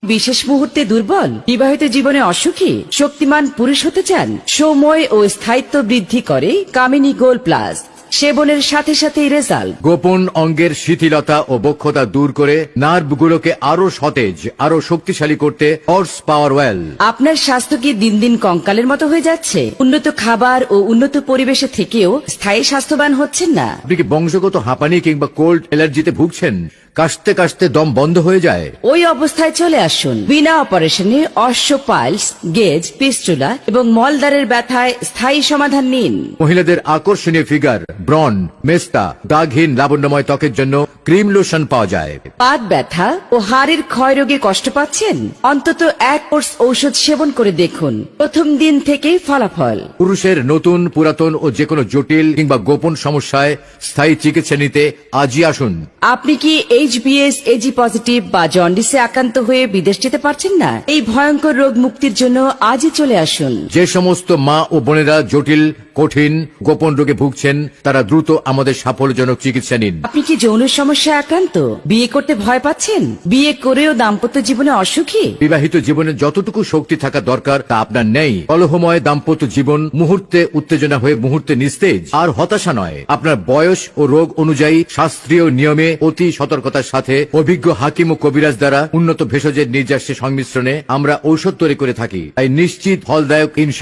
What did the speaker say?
বিশেষ মুহূর্তে দুর্বল, বিবাহিত জীবনে অসুখী, শক্তিমান পুরুষ হতে চান? সময় ও স্থায়িত্ব বৃদ্ধি করে কামিনী গোল্ড প্লাস। সেবনের সাথে সাথেই রেজাল্ট। গোপন অঙ্গের শিথিলতা ও বক্ষতা দূর করে নার্ভগুলোকে আরো সতেজ, আরো শক্তিশালী করতে হর্স পাওয়ার ওয়েল। আপনার স্বাস্থ্য কি দিন দিন কঙ্কালের মতো হয়ে যাচ্ছে? উন্নত খাবার ও উন্নত পরিবেশে থেকেও স্থায়ী স্বাস্থ্যবান হচ্ছেন না? আপনি কি বংশগত হাঁপানি কিংবা কোল্ড অ্যালার্জিতে ভুগছেন? কাশতে কাশতে দম বন্ধ হয়ে যায়? ওই অবস্থায় চলে আসুন। বিনা অপারেশনে অশ্ব পাইলস, গেজ, পিস্টুলা এবং মলদ্বারের ব্যথায় স্থায়ী সমাধান নিন। মহিলাদের আকর্ষণীয় ফিগার, ব্রন, মেস্তা, দাগহীন লাবণ্যময় ত্বকের জন্য ক্রিম লোশন পাওয়া যায়। পাদ ব্যথা ও হাড়ের ক্ষয় রোগে কষ্ট পাচ্ছেন? অন্তত এক কোর্স ঔষধ সেবন করে দেখুন, প্রথম দিন থেকেই ফলাফল। পুরুষের নতুন, পুরাতন ও যে কোনো জটিল কিংবা গোপন সমস্যায় স্থায়ী চিকিৎসা নিতে আজই আসুন। আপনি কি HbS এজি পজিটিভ বা জন্ডিসে আক্রান্ত হয়ে বিদেশ যেতে পারছেন না? এই ভয়ঙ্কর রোগ মুক্তির জন্য আজই চলে আসুন। যে সমস্ত মা ও বোনেরা জটিল, কঠিন, গোপন রোগে ভুগছেন তারা দ্রুত আমাদের সাফল্যজনক চিকিৎসা নিন। আপনি কি যৌন সমস্যায় আক্রান্ত? বিয়ে করতে ভয় পাচ্ছেন? বিয়ে করেও দাম্পত্য জীবনে অসুখী? বিবাহিত জীবনে যতটুকু শক্তি থাকা দরকার তা আপনার নেই। কলহময় দাম্পত্য জীবন মুহূর্তে উত্তেজনা হয়ে মুহূর্তে নিস্তেজ। আর হতাশা নয়, আপনার বয়স ও রোগ অনুযায়ী শাস্ত্রীয় নিয়মে অতি সতর্কতার সাথে অভিজ্ঞ হাকিম ও কবিরাজ দ্বারা উন্নত ভেষজের নির্যাসের সংমিশ্রণে আমরা ঔষধ তৈরি করে থাকি, তাই নিশ্চিত ফলদায়ক ইনশা